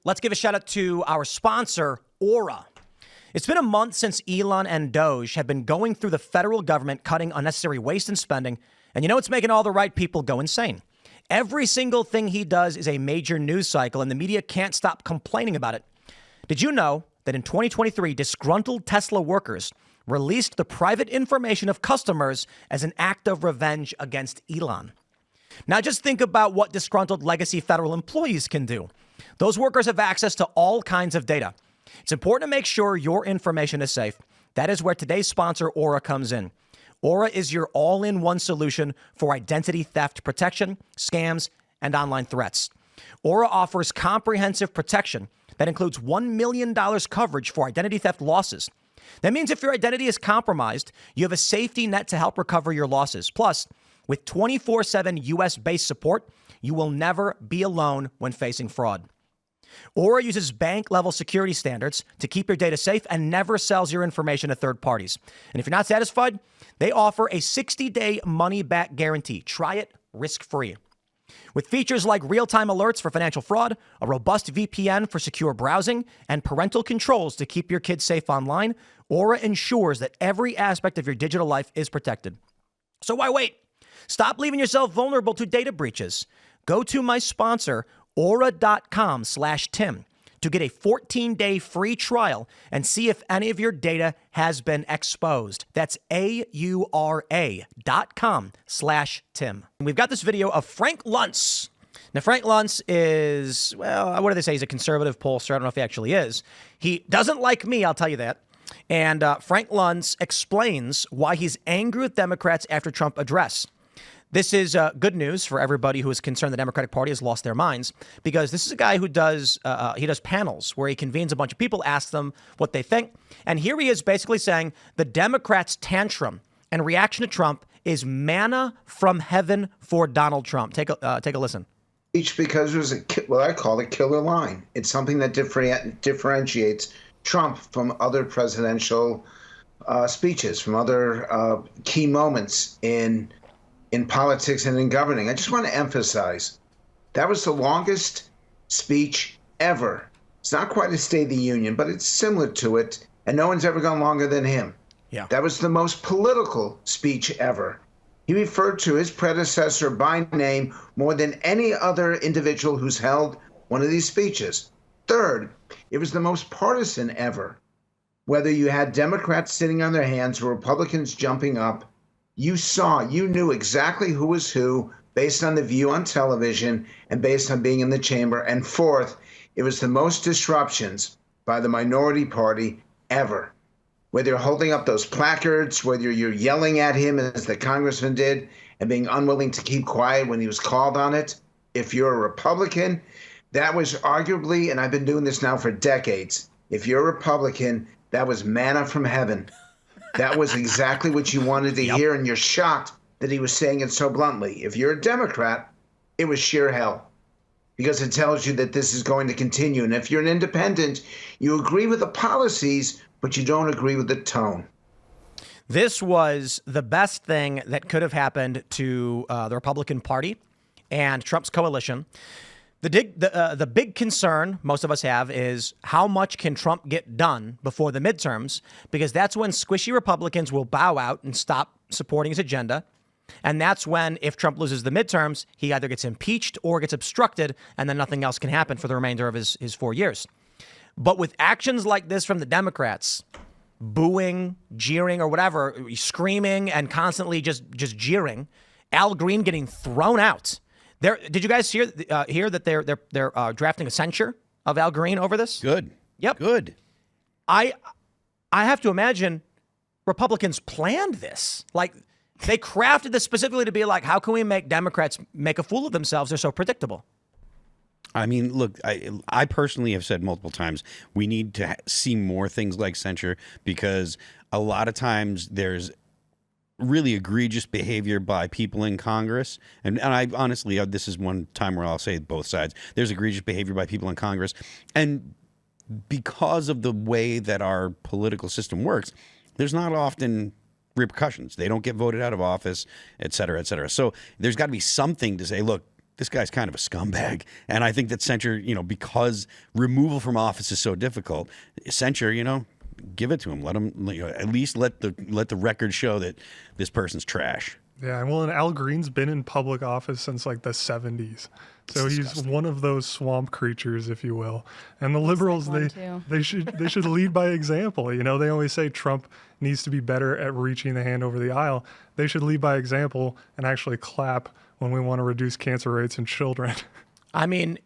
let's give a shout out to our sponsor, Aura. It's been a month since Elon and Doge have been going through the federal government cutting unnecessary waste and spending, and you know it's making all the right people go insane. Every single thing he does is a major news cycle, and the media can't stop complaining about it. Did you know that in 2023, disgruntled Tesla workers released the private information of customers as an act of revenge against Elon? Now just think about what disgruntled legacy federal employees can do. Those workers have access to all kinds of data. It's important to make sure your information is safe. That is where today's sponsor, Aura, comes in. Aura is your all-in-one solution for identity theft protection, scams, and online threats. Aura offers comprehensive protection that includes $1 million coverage for identity theft losses. That means if your identity is compromised, you have a safety net to help recover your losses. Plus, with 24/7 U.S.-based support, you will never be alone when facing fraud. Aura uses bank-level security standards to keep your data safe and never sells your information to third parties. And if you're not satisfied, they offer a 60-day money-back guarantee. Try it risk-free. With features like real-time alerts for financial fraud, a robust VPN for secure browsing, and parental controls to keep your kids safe online, Aura ensures that every aspect of your digital life is protected. So why wait? Stop leaving yourself vulnerable to data breaches. Go to my sponsor, aura.com/Tim, to get a 14-day free trial and see if any of your data has been exposed. That's AURA.com/Tim. We've got this video of Frank Luntz. Now, Frank Luntz is, well, what do they say? He's a conservative pollster. I don't know if he actually is. He doesn't like me, I'll tell you that. And Frank Luntz explains why he's angry with Democrats after Trump address. This is good news for everybody who is concerned the Democratic Party has lost their minds, because this is a guy who does panels where he convenes a bunch of people, asks them what they think. And here he is basically saying the Democrats' tantrum and reaction to Trump is manna from heaven for Donald Trump. Take a listen. Because it was what I call a killer line. It's something that differentiates Trump from other presidential speeches, from other key moments in politics and in governing. I just want to emphasize that was the longest speech ever. It's not quite a State of the Union, but it's similar to it, and no one's ever gone longer than him. Yeah. That was the most political speech ever. He referred to his predecessor by name more than any other individual who's held one of these speeches. Third, it was the most partisan ever. Whether you had Democrats sitting on their hands or Republicans jumping up, you knew exactly who was who based on the view on television and based on being in the chamber. And fourth, it was the most disruptions by the minority party ever. Whether you're holding up those placards, whether you're yelling at him as the congressman did and being unwilling to keep quiet when he was called on it, if you're a Republican, that was arguably, and I've been doing this now for decades, if you're a Republican, that was manna from heaven. That was exactly what you wanted to hear, and you're shocked that he was saying it so bluntly. If you're a Democrat, it was sheer hell, because it tells you that this is going to continue. And if you're an independent, you agree with the policies, but you don't agree with the tone. This was the best thing that could have happened to the Republican Party and Trump's coalition. The big concern most of us have is how much can Trump get done before the midterms, because that's when squishy Republicans will bow out and stop supporting his agenda. And that's when, if Trump loses the midterms, he either gets impeached or gets obstructed, and then nothing else can happen for the remainder of his 4 years. But with actions like this from the Democrats, booing, jeering, or whatever, screaming and constantly just jeering, Al Green getting thrown out. Did you guys hear that they're drafting a censure of Al Green over this? Good. Yep. Good. I have to imagine Republicans planned this. Like, they crafted this specifically to be like, how can we make Democrats make a fool of themselves? They're so predictable. I mean, look, I personally have said multiple times we need to see more things like censure, because a lot of times there's really egregious behavior by people in Congress. And I honestly, this is one time where I'll say both sides. There's egregious behavior by people in Congress. And because of the way that our political system works, there's not often repercussions. They don't get voted out of office, et cetera, et cetera. So there's got to be something to say, look, this guy's kind of a scumbag. And I think that censure, because removal from office is so difficult, censure, give it to him. Let him, at least let the record show that this person's trash. Yeah, well, and Al Green's been in public office since like the 70s. So he's one of those swamp creatures, if you will. And the liberals, they should lead by example. They always say Trump needs to be better at reaching the hand over the aisle. They should lead by example and actually clap when we want to reduce cancer rates in children. I mean,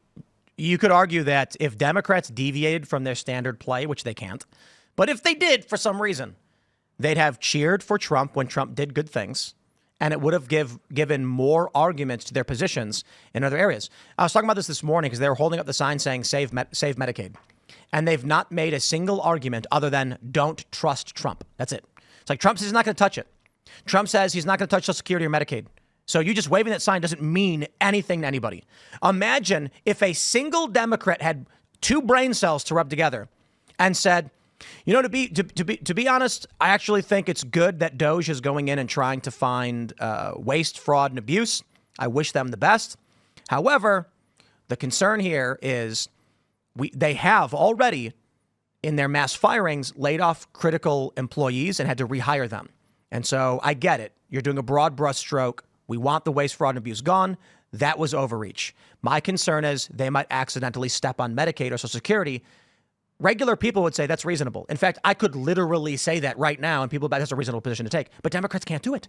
you could argue that if Democrats deviated from their standard play, which they can't, but if they did for some reason, they'd have cheered for Trump when Trump did good things. And it would have given more arguments to their positions in other areas. I was talking about this morning because they were holding up the sign saying save Medicaid. And they've not made a single argument other than don't trust Trump. That's it. It's like Trump says he's not going to touch it. Trump says he's not going to touch Social Security or Medicaid. So you just waving that sign doesn't mean anything to anybody. Imagine if a single Democrat had two brain cells to rub together and said, to be honest, I actually think it's good that Doge is going in and trying to find waste, fraud, and abuse. I wish them the best. However, the concern here is they have already, in their mass firings, laid off critical employees and had to rehire them. And so I get it. You're doing a broad brush stroke. We want the waste, fraud, and abuse gone. That was overreach. My concern is they might accidentally step on Medicaid or Social Security. Regular people would say that's reasonable. In fact, I could literally say that right now, and people bet that's a reasonable position to take. But Democrats can't do it.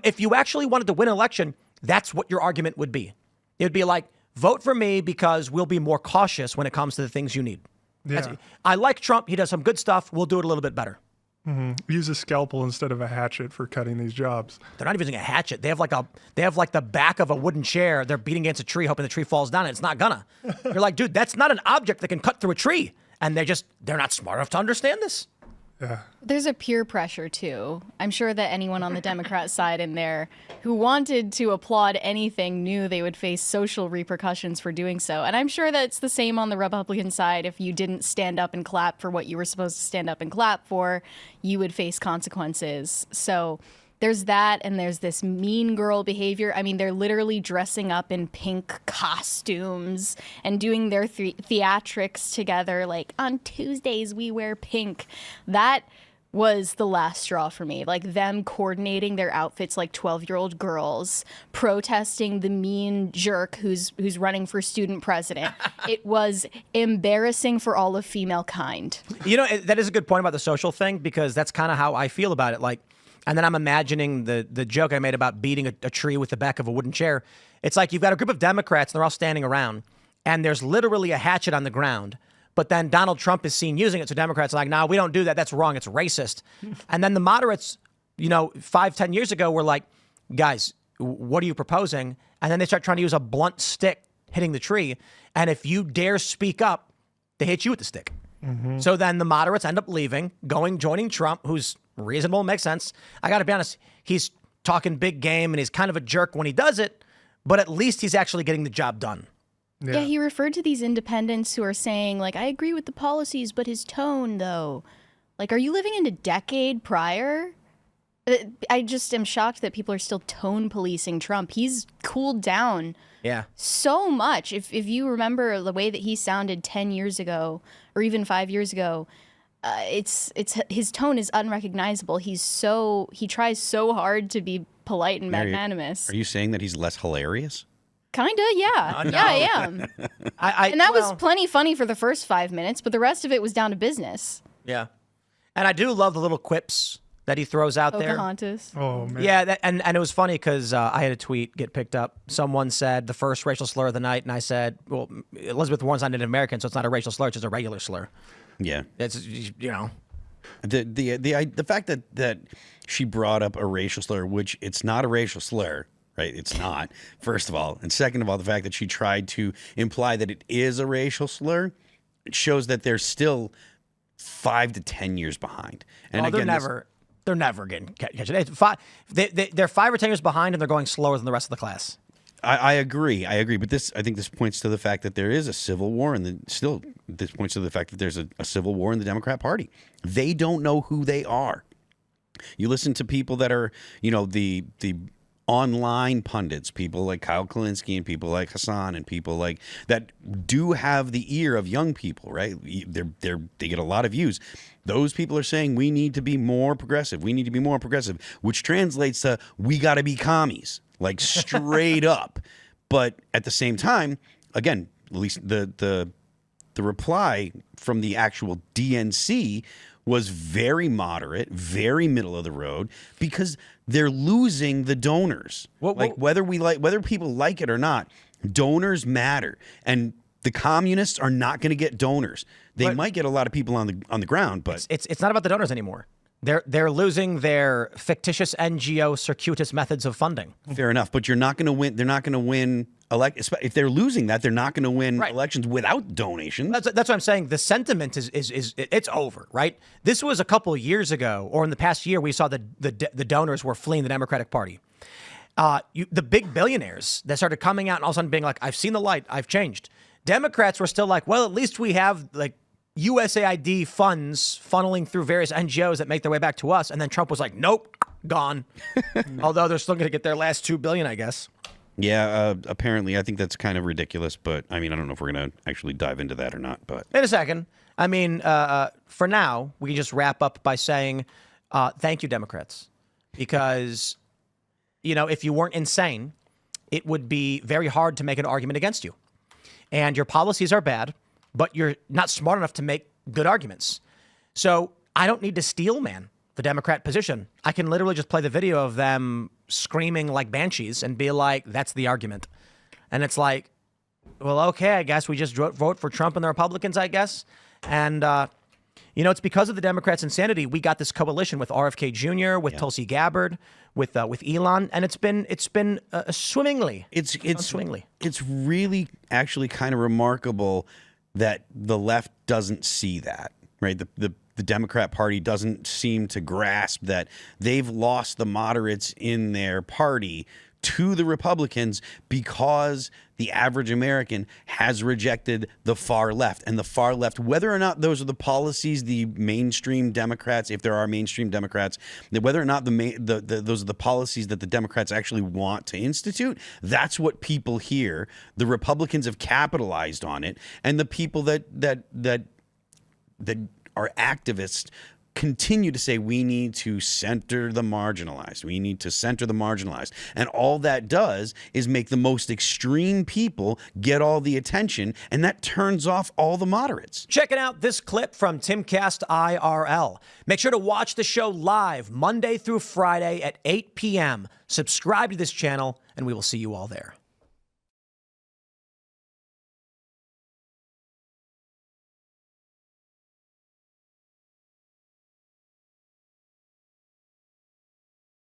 If you actually wanted to win an election, that's what your argument would be. It would be like, vote for me because we'll be more cautious when it comes to the things you need. Yeah. I like Trump. He does some good stuff. We'll do it a little bit better. Use a scalpel instead of a hatchet for cutting these jobs. They're not even using a hatchet. They have like the back of a wooden chair. They're beating against a tree, hoping the tree falls down, and it's not gonna. You're like, dude, that's not an object that can cut through a tree. And they're not smart enough to understand this. Yeah. There's a peer pressure, too. I'm sure that anyone on the Democrat side in there who wanted to applaud anything knew they would face social repercussions for doing so. And I'm sure that it's the same on the Republican side. If you didn't stand up and clap for what you were supposed to stand up and clap for, you would face consequences. So there's that, and there's this mean girl behavior. I mean, they're literally dressing up in pink costumes and doing their theatrics together. Like, on Tuesdays, we wear pink. That was the last straw for me. Like, them coordinating their outfits like 12-year-old girls, protesting the mean jerk who's running for student president. It was embarrassing for all of female kind. That is a good point about the social thing, because that's kind of how I feel about it. Like, and then I'm imagining the joke I made about beating a tree with the back of a wooden chair. It's like you've got a group of Democrats, and they're all standing around, and there's literally a hatchet on the ground. But then Donald Trump is seen using it, so Democrats are like, no, we don't do that. That's wrong. It's racist. And then the moderates, 5-10 years ago were like, guys, what are you proposing? And then they start trying to use a blunt stick hitting the tree. And if you dare speak up, they hit you with the stick. Mm-hmm. So then the moderates end up leaving, joining Trump, who's reasonable, makes sense. I got to be honest, he's talking big game and he's kind of a jerk when he does it, but at least he's actually getting the job done. Yeah, he referred to these independents who are saying, like, I agree with the policies, but his tone, though. Like, are you living in a decade prior? I just am shocked that people are still tone policing Trump. He's cooled down so much. If you remember the way that he sounded 10 years ago or even 5 years ago, it's his tone is unrecognizable. He tries so hard to be polite and magnanimous. Are you saying that he's less hilarious? Kinda, yeah. No. Yeah, I am. And that was plenty funny for the first 5 minutes, but the rest of it was down to business. Yeah. And I do love the little quips that he throws out Pocahontas. there. Oh, man. Yeah, and it was funny because I had a tweet get picked up. Someone said the first racial slur of the night, and I said, well, Elizabeth Warren's not Native American, so it's not a racial slur, it's just a regular slur. Yeah. It's, The fact that she brought up a racial slur, which it's not a racial slur, right? It's not, first of all. And second of all, the fact that she tried to imply that it is a racial slur, it shows that they're still 5 to 10 years behind. And they're never getting catching. They're 5 or 10 years behind, and they're going slower than the rest of the class. I agree. But I think this points to the fact that there is a civil war, this points to the fact that there's a civil war in the Democrat Party. They don't know who they are. You listen to people that are, the online pundits, people like Kyle Kalinske and people like Hassan and people like that do have the ear of young people, right? They get a lot of views. Those people are saying we need to be more progressive. We need to be more progressive, which translates to we got to be commies, like straight up. But at the same time, again, at least the reply from the actual DNC was very moderate, very middle of the road, because they're losing the donors. Whether people like it or not, donors matter, and the communists are not going to get donors. They might get a lot of people on the ground, but it's not about the donors anymore. They're losing their fictitious NGO circuitous methods of funding. Fair enough, but you're not going to win. They're not going to win. If they're losing that, they're not going to win elections without donations. That's what I'm saying. The sentiment is it's over, right? This was a couple of years ago, or in the past year, we saw the donors were fleeing the Democratic Party. The big billionaires that started coming out and all of a sudden being like, "I've seen the light. I've changed." Democrats were still like, "Well, at least we have like USAID funds funneling through various NGOs that make their way back to us." And then Trump was like, "Nope, gone." Although they're still going to get their last $2 billion, I guess. Yeah, apparently, I think that's kind of ridiculous. But I mean, I don't know if we're going to actually dive into that or not. But in a second, I mean, for now, we can just wrap up by saying thank you, Democrats, because if you weren't insane, it would be very hard to make an argument against you. And your policies are bad, but you're not smart enough to make good arguments. So I don't need to steel man the Democrat position. I can literally just play the video of them screaming like banshees and be like, that's the argument. And it's like, well, okay, I guess we just vote for Trump and the Republicans, I guess. And, it's because of the Democrats' insanity. We got this coalition with RFK Jr., with Tulsi Gabbard, with Elon, and it's been swimmingly. It's swimmingly. It's really actually kind of remarkable that the left doesn't see that, right? The Democrat Party doesn't seem to grasp that they've lost the moderates in their party to the Republicans because the average American has rejected the far left. And the far left, whether or not those are the policies the mainstream Democrats, if there are mainstream Democrats, whether or not those are the policies that the Democrats actually want to institute, that's what people hear. The Republicans have capitalized on it, and the people that are activists continue to say we need to center the marginalized. We need to center the marginalized. And all that does is make the most extreme people get all the attention, and that turns off all the moderates. Checking out this clip from Timcast IRL. Make sure to watch the show live Monday through Friday at 8 p.m. Subscribe to this channel, and we will see you all there.